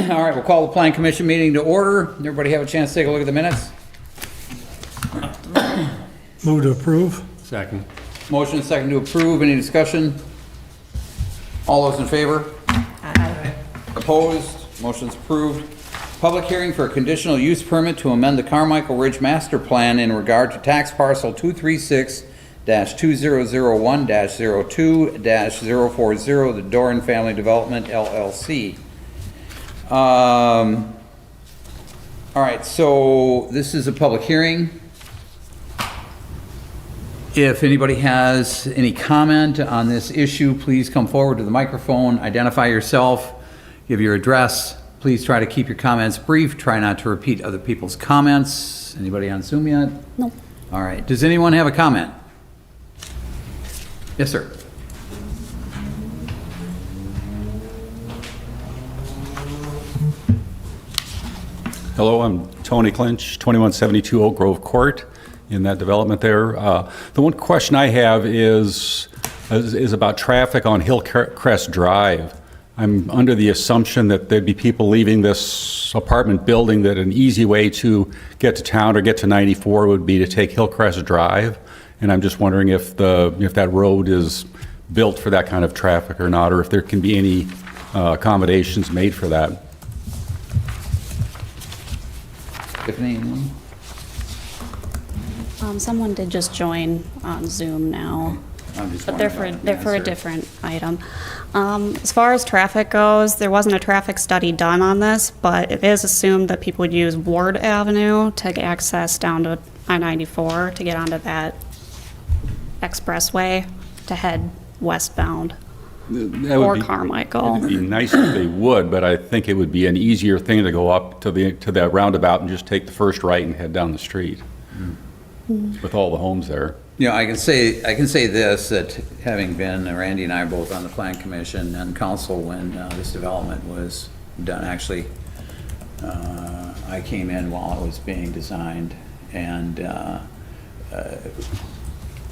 All right, we'll call the Plan Commission meeting to order. Everybody have a chance to take a look at the minutes? Move to approve. Second. Motion second to approve. Any discussion? All those in favor? Aye. Opposed? Motion's approved. Public hearing for a conditional use permit to amend the Carmichael Ridge Master Plan in regard to tax parcel 236-2001-02-040, the Doran Family Development LLC. All right, so this is a public hearing. If anybody has any comment on this issue, please come forward to the microphone, identify yourself, give your address. Please try to keep your comments brief. Try not to repeat other people's comments. Anybody on Zoom yet? No. All right. Does anyone have a comment? Yes, sir. Hello, I'm Tony Clinch, 2172 Oak Grove Court in that development there. The one question I have is about traffic on Hillcrest Drive. I'm under the assumption that there'd be people leaving this apartment building, that an easy way to get to town or get to 94 would be to take Hillcrest Drive. And I'm just wondering if that road is built for that kind of traffic or not, or if there can be any accommodations made for that. Tiffany? Someone did just join on Zoom now, I'm just but wondering they're about for a the answer. different item. As far as traffic goes, there wasn't a traffic study done on this, but it is assumed that people would use Ward Avenue to get access down to I-94 to get onto that expressway to head westbound, That or would be, Carmichael. it'd be nice if they would, but I think it would be an easier thing to go up to that roundabout and just take the first right and head down the street with all the homes there. You know, I can say this, that having been, Randy and I are both on the Plan Commission and Council when this development was done. Actually, I came in while it was being designed, and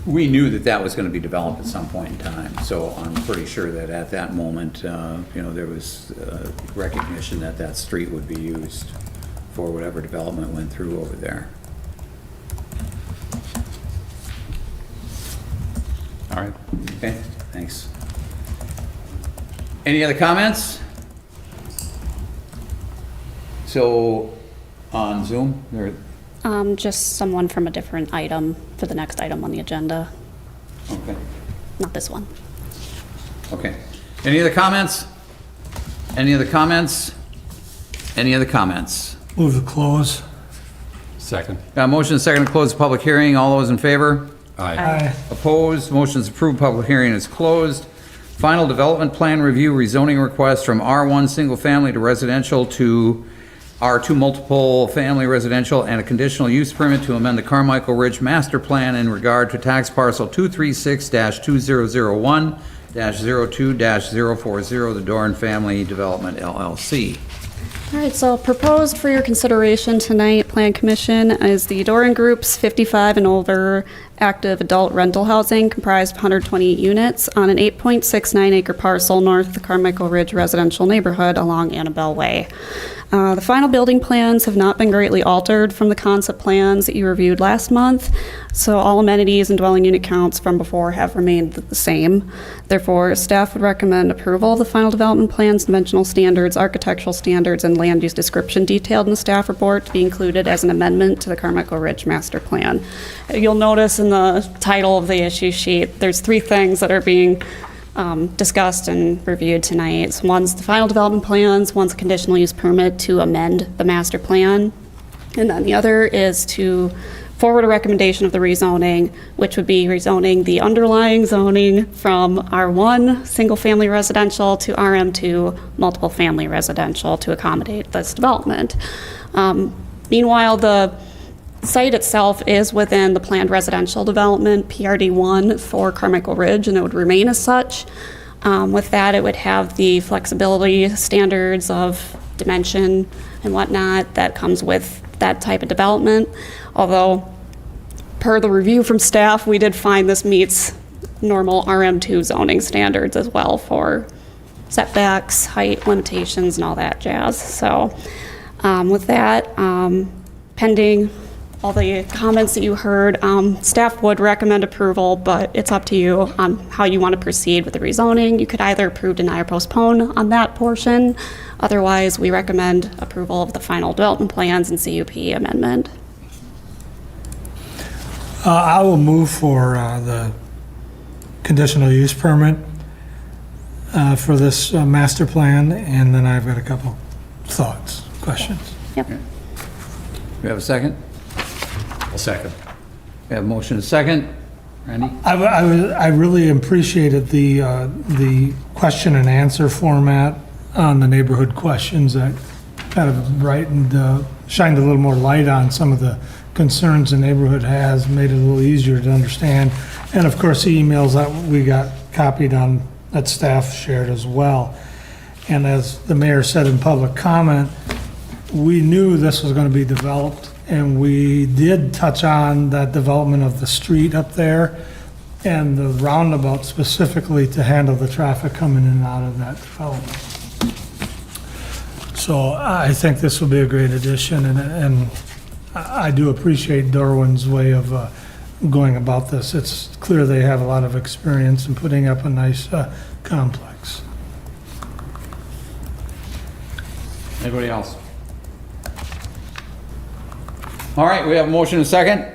we knew that that was going to be developed at some point in time. So I'm pretty sure that at that moment, you know, there was recognition that that street would be used for whatever development went through over there. All right. Okay, thanks. Any other comments? So, on Zoom, there, Just someone from a different item for the next item on the agenda, okay, not this one. okay. Any other comments? Any other comments? Any other comments? Move to close. Second. Got a motion and a second to close the public hearing. All those in favor? Aye. Opposed? Motion's approved. Public hearing is closed. Final development plan review rezoning request from R1 single family to residential to R2 multiple family residential, and a conditional use permit to amend the Carmichael Ridge Master Plan in regard to tax parcel 236-2001-02-040, the Doran Family Development LLC. All right, so proposed for your consideration tonight, Plan Commission, is the Doran Group's 55 and over active adult rental housing comprised of 128 units on an 8.69 acre parcel north of the Carmichael Ridge residential neighborhood along Annabelle Way. The final building plans have not been greatly altered from the concept plans that you reviewed last month, so all amenities and dwelling unit counts from before have remained the same. Therefore, staff would recommend approval of the final development plans, dimensional standards, architectural standards, and land use description detailed in the staff report to be included as an amendment to the Carmichael Ridge Master Plan. You'll notice in the title of the issue sheet, there's three things that are being discussed and reviewed tonight. So one's the final development plans, one's a conditional use permit to amend the master plan, and then the other is to forward a recommendation of the rezoning, which would be rezoning the underlying zoning from R1 single-family residential to RM2 multiple-family residential to accommodate this development. Meanwhile, the site itself is within the planned residential development, PRD1 for Carmichael Ridge, and it would remain as such. With that, it would have the flexibility standards of dimension and whatnot that comes with that type of development. Although, per the review from staff, we did find this meets normal RM2 zoning standards as well for setbacks, height limitations, and all that jazz. So with that, pending all the comments that you heard, staff would recommend approval, but it's up to you on how you want to proceed with the rezoning. You could either approve, deny, or postpone on that portion. Otherwise, we recommend approval of the final development plans and CUP amendment. I will move for the conditional use permit for this master plan, and then I've got a couple thoughts, questions. Yep. We have a second? I'll second. We have a motion and a second. Randy? I really appreciated the question and answer format on the neighborhood questions that kind of brightened, shined a little more light on some of the concerns the neighborhood has, made it a little easier to understand. And of course, the emails that we got copied on, that staff shared as well. And as the mayor said in public comment, we knew this was going to be developed, and we did touch on that development of the street up there and the roundabout specifically to handle the traffic coming in and out of that development. So I think this will be a great addition, and I do appreciate Darwin's way of going about this. It's clear they have a lot of experience in putting up a nice complex. Anybody else? All right, we have a motion and a second.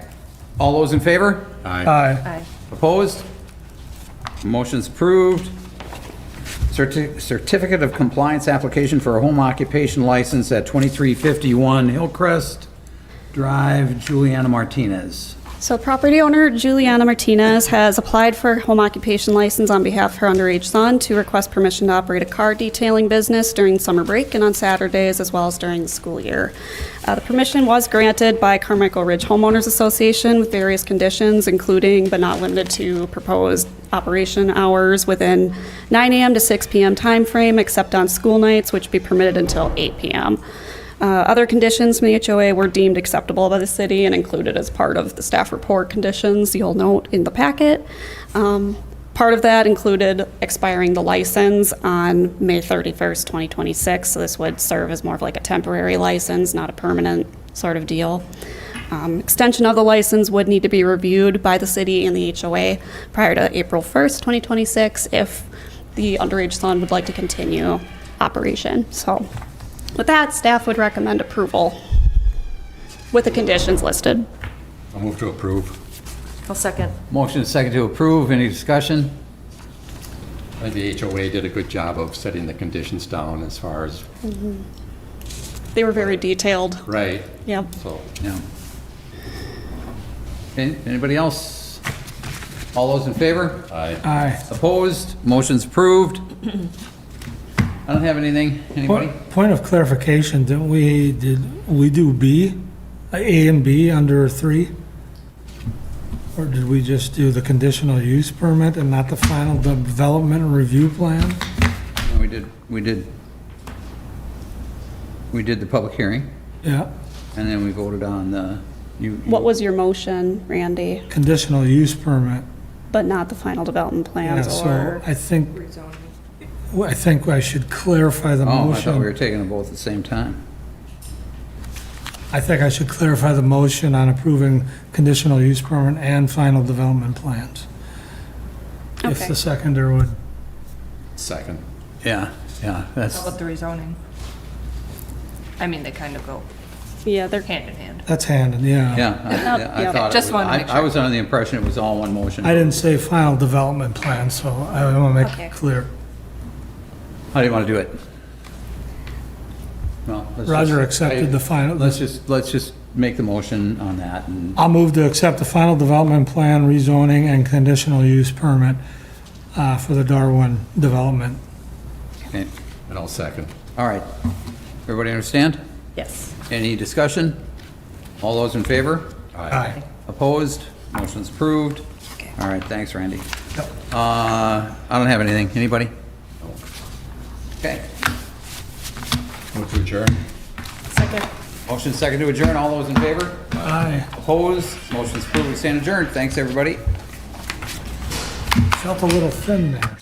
All those in favor? Aye. Opposed? Motion's approved. Certificate of compliance application for a home occupation license at 2351 Hillcrest Drive, Juliana Martinez. So property owner Juliana Martinez has applied for a home occupation license on behalf of her underage son to request permission to operate a car detailing business during summer break and on Saturdays as well as during the school year. The permission was granted by Carmichael Ridge Homeowners Association with various conditions, including but not limited to proposed operation hours within 9 a.m. to 6 p.m. time frame, except on school nights, which would be permitted until 8 p.m. Other conditions from the HOA were deemed acceptable by the city and included as part of the staff report conditions you'll note in the packet. Part of that included expiring the license on May 31st, 2026, so this would serve as more of like a temporary license, not a permanent sort of deal. Extension of the license would need to be reviewed by the city and the HOA prior to April 1st, 2026, if the underage son would like to continue operation. So with that, staff would recommend approval with the conditions listed. I'll move to approve. I'll second. Motion and second to approve. Any discussion? I think the HOA did a good job of setting the conditions down as far as, They were very detailed. right, Yep. so. Yeah. Okay, anybody else? All those in favor? Aye. Opposed? Motion's approved. I don't have anything. Anybody? Point of clarification, did we do B, A and B under 3? Or did we just do the conditional use permit and not the final development review plan? No, we did the public hearing, Yeah, and then we voted on the, What was your motion, Randy? conditional use permit. But not the final development Yeah, plans so or? I think I should clarify the oh, I thought we were motion. taking them both at the same time. I think I should clarify the motion on approving conditional use permit and final development plans. If Okay. the seconder would, Second. Yeah, How that's, about the rezoning? I mean, they kind of go Yeah, they're, hand in hand. that's handed, yeah. I yeah. thought, Just wanted to make I sure. was under the impression it was all one motion. I didn't say final development plan, so I want to make Okay. it clear. How do you want to do it? Well, let's Roger just- accepted the final, Let's just make the motion on that, and I'll move to accept the final development plan, rezoning, and conditional use permit for the Darwin development. okay. And I'll second. All right. Everybody understand? Yes. Any discussion? All those in favor? Aye. Opposed? Motion's approved. All right, thanks, Randy. Yep. I don't have anything. Anybody? Okay. Move to adjourn. Second. Motion second to adjourn. All those in favor? Aye. Opposed? Motion's approved. We stand adjourned. Thanks, everybody. Felt a little thin there.